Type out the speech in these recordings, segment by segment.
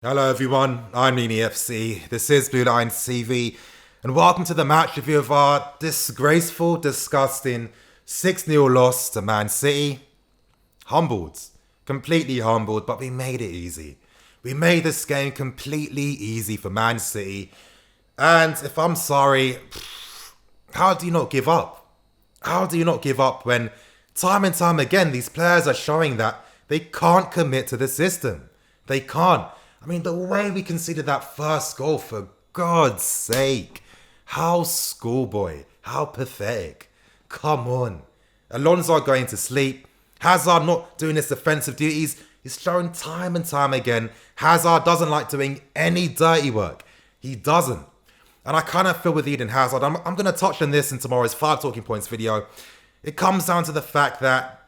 Hello everyone, I'm Nini FC, this is Blue Lions TV, and welcome to the match review of our disgraceful, disgusting 6-0 loss to Man City. Humbled, completely humbled, but we made it easy. We made this game completely easy for Man City, and if I'm sorry, how do you not give up? How do you not give up when time and time again these players are showing that they can't commit to the system? They can't. I mean, the way we conceded that first goal, for God's sake. How schoolboy. How pathetic. Come on. Alonso going to sleep. Hazard not doing his defensive duties. He's shown time and time again, Hazard doesn't like doing any dirty work. He doesn't. And I kind of feel with Eden Hazard, I'm going to touch on this in tomorrow's 5 talking points video. It comes down to the fact that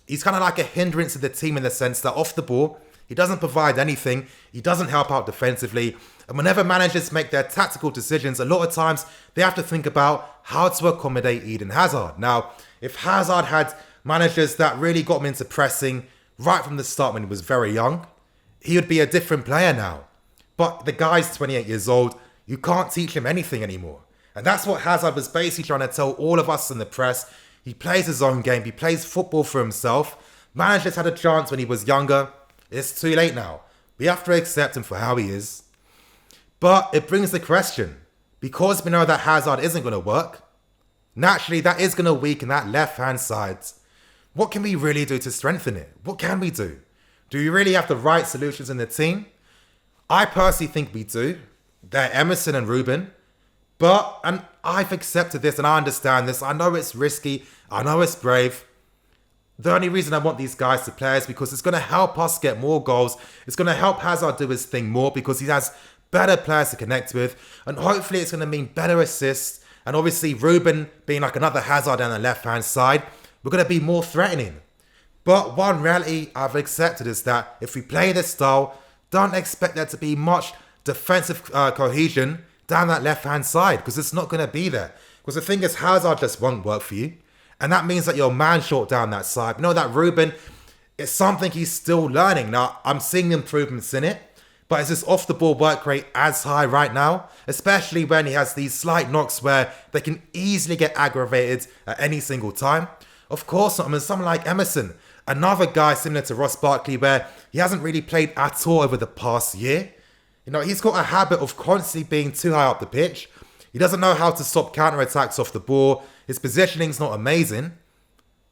he's kind of like a hindrance to the team in the sense that off the ball, he doesn't provide anything. He doesn't help out defensively. And whenever managers make their tactical decisions, a lot of times they have to think about how to accommodate Eden Hazard. Now, if Hazard had managers that really got him into pressing right from the start when he was very young, he would be a different player now. But the guy's 28 years old. You can't teach him anything anymore. And that's what Hazard was basically trying to tell all of us in the press. He plays his own game. He plays football for himself. Managers had a chance when he was younger. It's too late now. We have to accept him for how he is. But it brings the question, because we know that Hazard isn't going to work, naturally that is going to weaken that left-hand side. What can we really do to strengthen it? What can we do? Do we really have the right solutions in the team? I personally think we do. They're Emerson and Ruben. And I've accepted this and I understand this. I know it's risky. I know it's brave. The only reason I want these guys to play is because it's going to help us get more goals. It's going to help Hazard do his thing more because he has better players to connect with. And hopefully it's going to mean better assists. And obviously Ruben being like another Hazard on the left-hand side, we're going to be more threatening. But one reality I've accepted is that if we play this style, don't expect there to be much defensive cohesion down that left-hand side because it's not going to be there. Because the thing is, Hazard just won't work for you. And that means that you're man short down that side. You know that Ruben, it's something he's still learning. Now, I'm seeing improvements in it. But is his off-the-ball work rate as high right now? Especially when he has these slight knocks where they can easily get aggravated at any single time. Of course not. I mean, someone like Emerson, another guy similar to Ross Barkley where he hasn't really played at all over the past year. You know, he's got a habit of constantly being too high up the pitch. He doesn't know how to stop counter-attacks off the ball. His positioning's not amazing.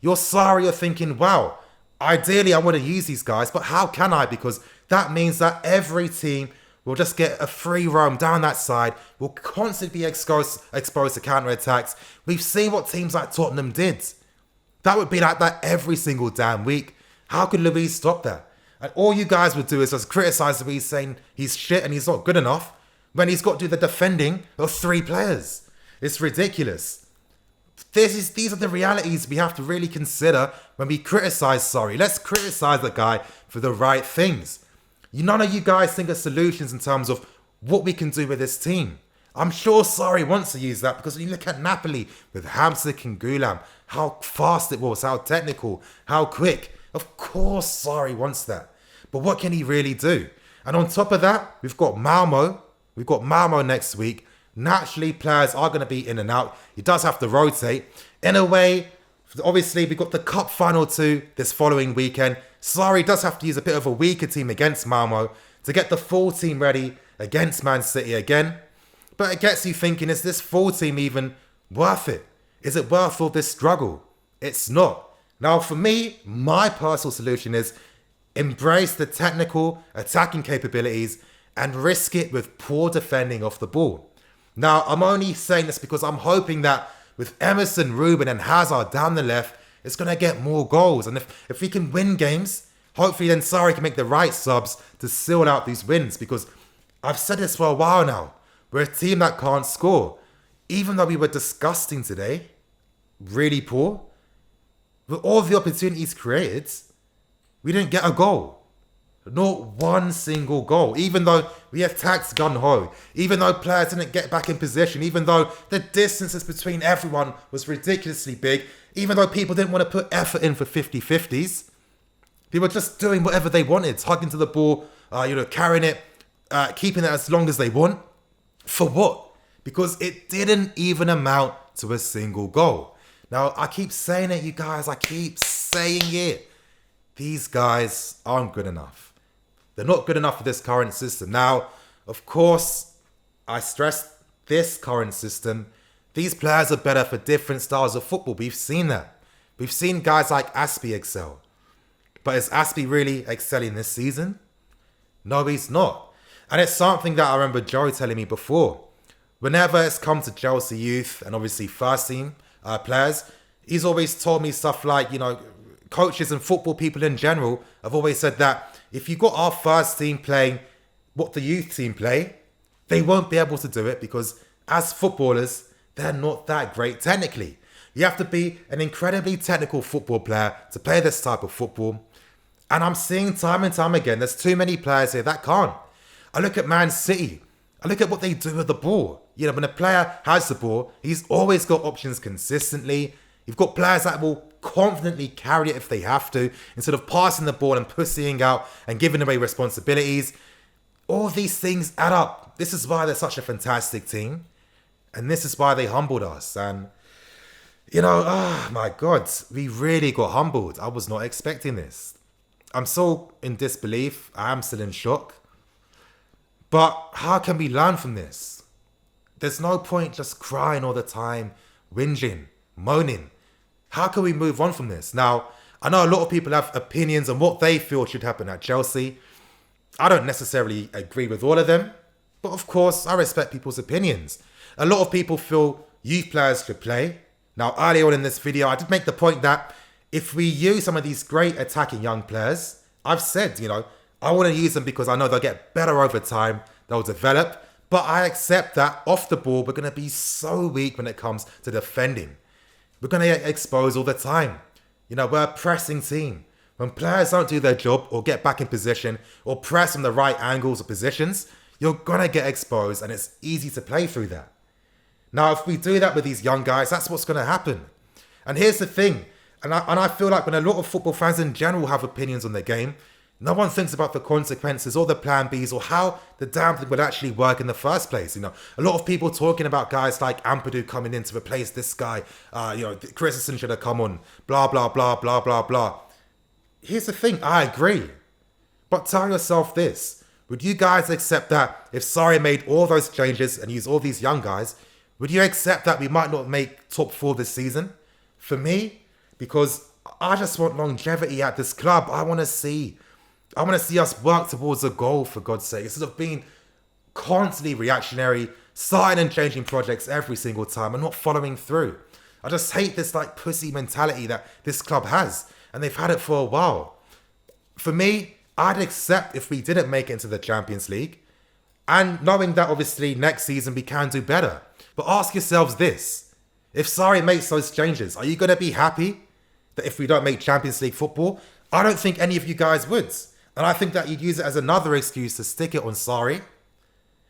You're sorry, you're thinking, wow, ideally I want to use these guys, but how can I? Because that means that every team will just get a free roam down that side, will constantly be exposed to counter-attacks. We've seen what teams like Tottenham did. That would be like that every single damn week. How could Luis stop that? And all you guys would do is just criticize Luis saying he's shit and he's not good enough when he's got to do the defending of 3 players. It's ridiculous. These are the realities we have to really consider when we criticize SARRI. Let's criticize the guy for the right things. None of you guys think of solutions in terms of what we can do with this team. I'm sure SARRI wants to use that because when you look at Napoli with Hamsik and Gulam, how fast it was, how technical, how quick. Of course SARRI wants that. But what can he really do? And on top of that, we've got Malmo. We've got Malmo next week. Naturally, players are going to be in and out. He does have to rotate. In a way, obviously, we've got the Cup Final 2 this following weekend. SARRI does have to use a bit of a weaker team against Malmo to get the full team ready against Man City again. But it gets you thinking, is this full team even worth it? Is it worth all this struggle? It's not. Now, for me, my personal solution is embrace the technical attacking capabilities and risk it with poor defending off the ball. Now, I'm only saying this because I'm hoping that with Emerson, Ruben and Hazard down the left, it's going to get more goals. And if we can win games, hopefully then SARRI can make the right subs to seal out these wins. Because I've said this for a while now. We're a team that can't score. Even though we were disgusting today, really poor, with all the opportunities created, we didn't get a goal. Not one single goal, even though we attacked gun-ho, even though players didn't get back in position, even though the distances between everyone was ridiculously big, even though people didn't want to put effort in for 50-50s. They were just doing whatever they wanted, hugging to the ball, carrying it, keeping it as long as they want. For what? Because it didn't even amount to a single goal. Now, I keep saying it, you guys. I keep saying it. These guys aren't good enough. They're not good enough for this current system. Now, of course, I stress this current system. These players are better for different styles of football. We've seen that. We've seen guys like Aspie excel. But is Aspie really excelling this season? No, he's not. And it's something that I remember Joe telling me before. Whenever it's come to Chelsea youth and obviously first team players, he's always told me stuff like, coaches and football people in general have always said that if you got our first team playing what the youth team play, they won't be able to do it because as footballers, they're not that great technically. You have to be an incredibly technical football player to play this type of football. And I'm seeing time and time again, there's too many players here that can't. I look at Man City. I look at what they do with the ball. When a player has the ball, he's always got options consistently. You've got players that will confidently carry it if they have to, instead of passing the ball and pussying out and giving away responsibilities. All these things add up. This is why they're such a fantastic team. And this is why they humbled us. And, oh my God, we really got humbled. I was not expecting this. I'm still in disbelief. I am still in shock. But how can we learn from this? There's no point just crying all the time, whinging, moaning. How can we move on from this? Now, I know a lot of people have opinions on what they feel should happen at Chelsea. I don't necessarily agree with all of them, but of course, I respect people's opinions. A lot of people feel youth players should play. Now, earlier on in this video, I did make the point that if we use some of these great attacking young players, I've said, I want to use them because I know they'll get better over time, they'll develop, but I accept that off the ball, we're going to be so weak when it comes to defending. We're going to get exposed all the time. We're a pressing team. When players don't do their job or get back in position or press from the right angles or positions, you're going to get exposed and it's easy to play through that. Now, if we do that with these young guys, that's what's going to happen. And here's the thing, and I feel like when a lot of football fans in general have opinions on their game, no one thinks about the consequences or the plan Bs or how the damn thing would actually work in the first place. A lot of people talking about guys like Ampadu coming in to replace this guy. Christensen should have come on. Blah, blah, blah, blah, blah, blah. Here's the thing. I agree. But tell yourself this. Would you guys accept that if SARRI made all those changes and used all these young guys, would you accept that we might not make top 4 this season? For me, because I just want longevity at this club. I want to see us work towards a goal, for God's sake, instead of being constantly reactionary, starting and changing projects every single time and not following through. I just hate this pussy mentality that this club has, and they've had it for a while. For me, I'd accept if we didn't make it into the Champions League, and knowing that obviously next season we can do better. But ask yourselves this, if SARRI makes those changes, are you going to be happy that if we don't make Champions League football? I don't think any of you guys would. And I think that you'd use it as another excuse to stick it on SARRI.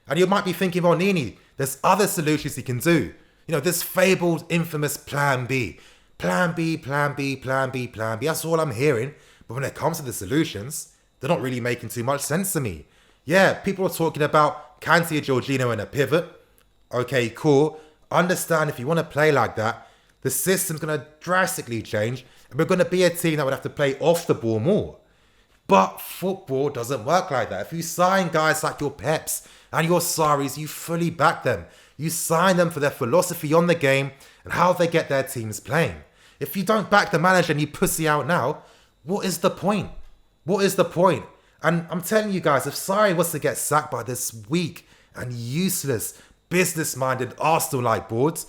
And you might be thinking, well, Nini, there's other solutions you can do. This fabled, infamous plan B. Plan B, plan B, plan B, plan B. That's all I'm hearing. But when it comes to the solutions, they're not really making too much sense to me. Yeah, people are talking about Kante, Jorginho and a pivot. Okay, cool. Understand if you want to play like that, the system's going to drastically change. And we're going to be a team that would have to play off the ball more. But football doesn't work like that. If you sign guys like your Peps and your Sarris, you fully back them. You sign them for their philosophy on the game and how they get their teams playing. If you don't back the manager and you pussy out now, what is the point? What is the point? And I'm telling you guys, if SARRI was to get sacked by this weak and useless, business-minded Arsenal-like boards,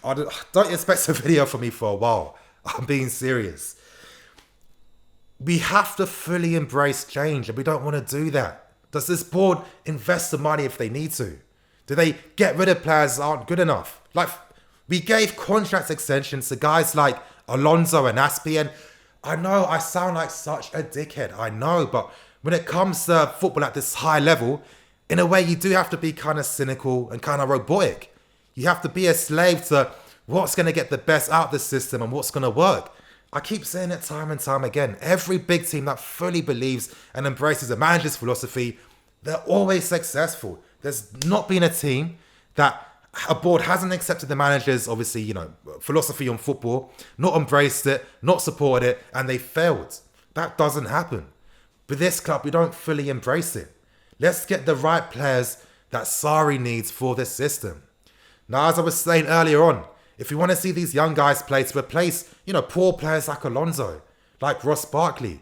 don't expect a video from me for a while. I'm being serious. We have to fully embrace change, and we don't want to do that. Does this board invest the money if they need to? Do they get rid of players that aren't good enough? We gave contract extensions to guys like Alonso and Aspie, and I know I sound like such a dickhead, I know, but when it comes to football at this high level, in a way you do have to be kind of cynical and kind of robotic. You have to be a slave to what's going to get the best out of the system and what's going to work. I keep saying it time and time again. Every big team that fully believes and embraces a manager's philosophy They're always successful. There's not been a team that a board hasn't accepted the manager's, obviously, philosophy on football, not embraced it, not supported it, and they failed. That doesn't happen. But this club, we don't fully embrace it. Let's get the right players that SARRI needs for this system. Now, as I was saying earlier on, if you want to see these young guys play to replace, poor players like Alonso, like Ross Barkley,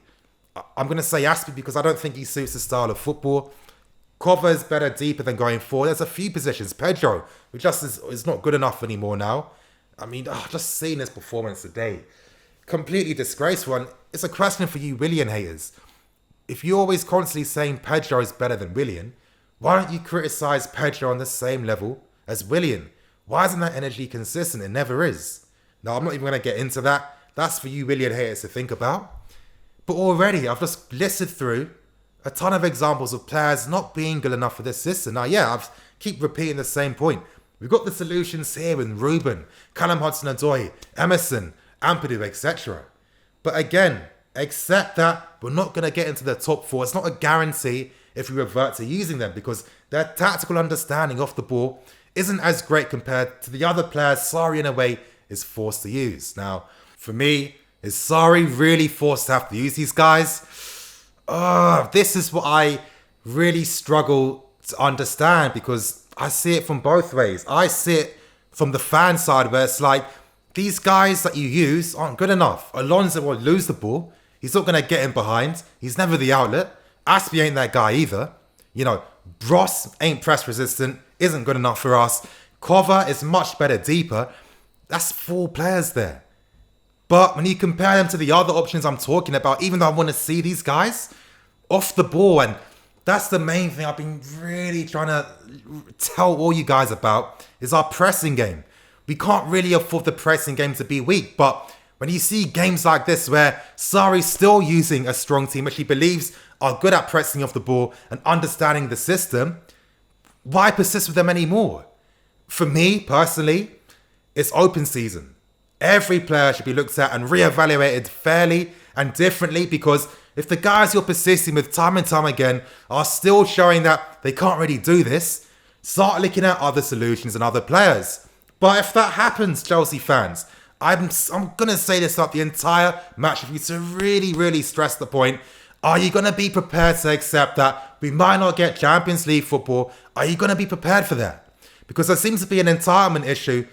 I'm going to say Aspie because I don't think he suits the style of football. Cover is better deeper than going forward. There's a few positions. Pedro, who just is not good enough anymore now. I mean, just seeing his performance today, completely disgraceful. And it's a question for you Willian haters. If you're always constantly saying Pedro is better than Willian, why don't you criticize Pedro on the same level as Willian? Why isn't that energy consistent? It never is. Now, I'm not even going to get into that. That's for you Willian haters to think about. But already, I've just listed through a ton of examples of players not being good enough for this system. Now, I keep repeating the same point. We've got the solutions here with Ruben, Callum Hudson-Odoi, Emerson, Ampadu, etc. But again, accept that we're not going to get into the top four. It's not a guarantee if we revert to using them because their tactical understanding off the ball isn't as great compared to the other players SARRI in a way is forced to use. Now, for me, is SARRI really forced to have to use these guys? This is what I really struggle to understand because I see it from both ways. I see it from the fan side where it's like, these guys that you use aren't good enough. Alonso will lose the ball. He's not going to get in behind. He's never the outlet. Aspie ain't that guy either. Bross ain't press resistant, isn't good enough for us. Cover is much better deeper. That's 4 players there. But when you compare them to the other options I'm talking about, even though I want to see these guys off the ball, and that's the main thing I've been really trying to tell all you guys about, is our pressing game. We can't really afford the pressing game to be weak, but when you see games like this where SARRI's still using a strong team, which he believes are good at pressing off the ball and understanding the system, why persist with them anymore? For me, personally, it's open season. Every player should be looked at and reevaluated fairly and differently because if the guys you're persisting with time and time again are still showing that they can't really do this, start looking at other solutions and other players. But if that happens, Chelsea fans, I'm going to say this throughout the entire match for you to really, really stress the point. Are you going to be prepared to accept that we might not get Champions League football? Are you going to be prepared for that? Because there seems to be an entitlement issue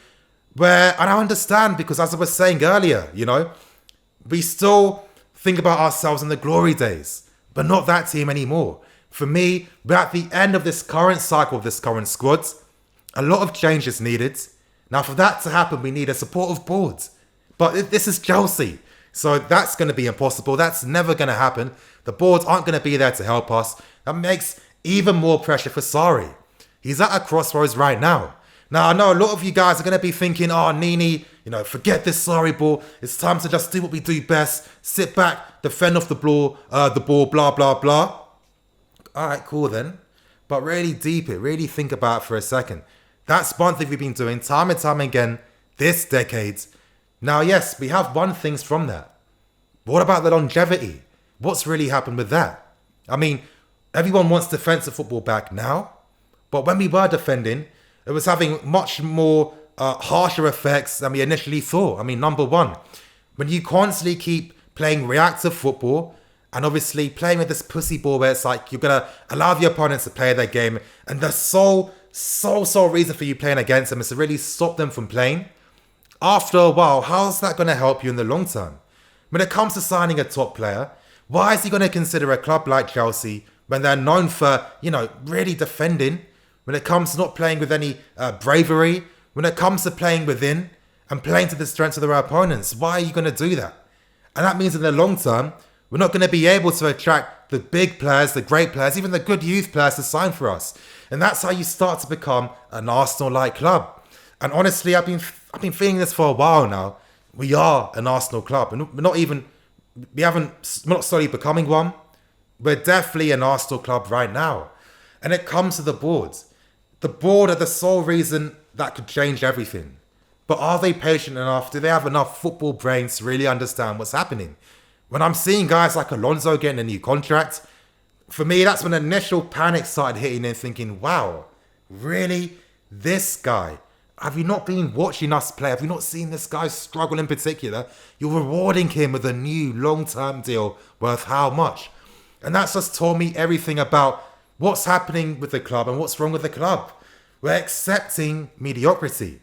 where, and I understand because as I was saying earlier, we still think about ourselves in the glory days, but not that team anymore. For me, we're at the end of this current cycle of this current squad. A lot of change is needed. Now, for that to happen, we need a supportive board. But this is Chelsea, so that's going to be impossible. That's never going to happen. The boards aren't going to be there to help us. That makes even more pressure for SARRI. He's at a crossroads right now. Now, I know a lot of you guys are going to be thinking, Nini, forget this SARRI ball. It's time to just do what we do best. Sit back, defend off the ball, blah, blah, blah. All right, cool then. But really really think about it for a second. That's one thing we've been doing time and time again this decade. Now, yes, we have won things from that. But what about the longevity? What's really happened with that? I mean, everyone wants defensive football back now. But when we were defending, it was having much more harsher effects than we initially thought. I mean, number one, when you constantly keep playing reactive football and obviously playing with this pussy ball where it's like you're going to allow the opponents to play their game and the sole reason for you playing against them is to really stop them from playing. After a while, how's that going to help you in the long term? When it comes to signing a top player, why is he going to consider a club like Chelsea when they're known for, really defending? When it comes to not playing with any bravery, when it comes to playing within and playing to the strengths of their opponents, why are you going to do that? And that means in the long term, we're not going to be able to attract the big players, the great players, even the good youth players to sign for us. And that's how you start to become an Arsenal-like club. And honestly, I've been feeling this for a while now. We are an Arsenal club, and we're not slowly becoming one. We're definitely an Arsenal club right now. And it comes to the board. The board are the sole reason that could change everything. But are they patient enough? Do they have enough football brains to really understand what's happening? When I'm seeing guys like Alonso getting a new contract, For me, that's when the initial panic started hitting and thinking, wow, really? This guy? Have you not been watching us play? Have you not seen this guy struggle in particular? You're rewarding him with a new long-term deal worth how much? And that's just told me everything about what's happening with the club and what's wrong with the club. We're accepting mediocrity.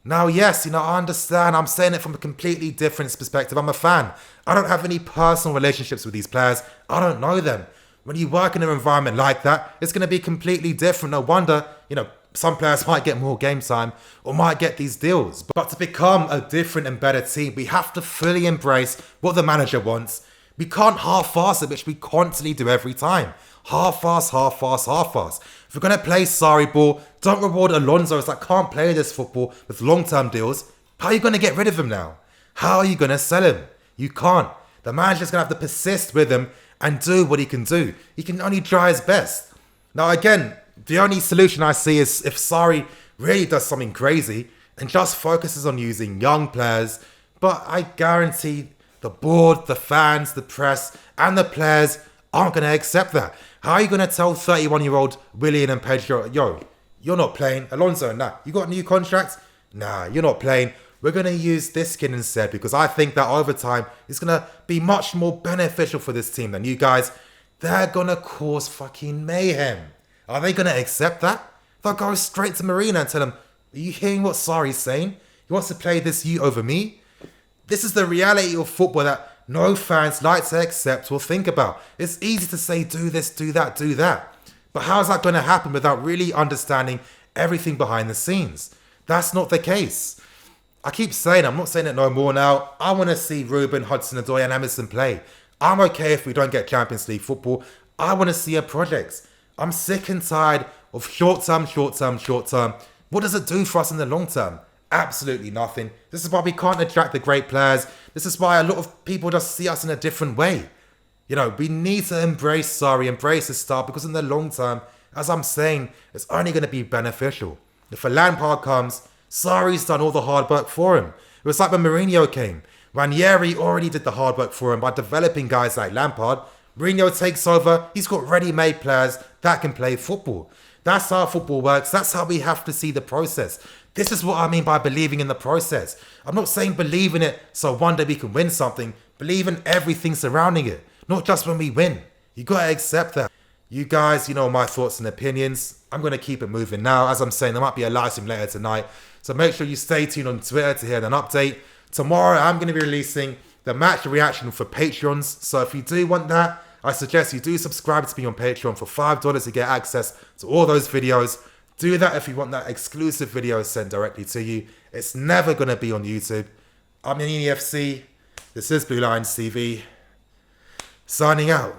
Now, yes, I understand. I'm saying it from a completely different perspective. I'm a fan. I don't have any personal relationships with these players. I don't know them. When you work in an environment like that, it's going to be completely different. No wonder, some players might get more game time or might get these deals. But to become a different and better team, we have to fully embrace what the manager wants. We can't half-ass it, which we constantly do every time. Half-ass, half-ass, half-ass. If we're going to play SARRI ball, don't reward Alonso's that can't play this football with long-term deals. How are you going to get rid of him now? How are you going to sell him? You can't. The manager's going to have to persist with him and do what he can do. He can only try his best. Now, again, the only solution I see is if SARRI really does something crazy and just focuses on using young players. But I guarantee the board, the fans, the press, and the players aren't going to accept that. How are you going to tell 31-year-old Willian and Pedro, yo, you're not playing? Alonso, nah. You got a new contract? Nah, you're not playing. We're going to use this kid instead because I think that over time it's going to be much more beneficial for this team than you guys. They're going to cause fucking mayhem. Are they going to accept that? They'll go straight to Marina and tell him, are you hearing what SARRI's saying? He wants to play this you over me? This is the reality of football that no fans like to accept or think about. It's easy to say, do this, do that, do that. But how's that going to happen without really understanding everything behind the scenes? That's not the case. I keep saying, I'm not saying it no more now. I want to see Ruben, Hudson-Odoi and Emerson play. I'm okay if we don't get Champions League football. I want to see a project. I'm sick and tired of short term. What does it do for us in the long term? Absolutely nothing. This is why we can't attract the great players. This is why a lot of people just see us in a different way. We need to embrace SARRI, embrace this style, because in the long term, as I'm saying, it's only going to be beneficial. If a Lampard comes, SARRI's done all the hard work for him. It was like when Mourinho came. Ranieri already did the hard work for him by developing guys like Lampard. Mourinho takes over, he's got ready-made players that can play football. That's how football works. That's how we have to see the process. This is what I mean by believing in the process. I'm not saying believe in it so one day we can win something. Believe in everything surrounding it, not just when we win. You gotta accept that. You guys, my thoughts and opinions. I'm gonna keep it moving now. As I'm saying, there might be a live stream later tonight. So make sure you stay tuned on Twitter to hear an update. Tomorrow, I'm gonna be releasing the match reaction for Patreons. So if you do want that, I suggest you do subscribe to me on Patreon for $5 to get access to all those videos. Do that if you want that exclusive video sent directly to you. It's never going to be on YouTube. I'm in EFC. This is Blue Lions TV. Signing out.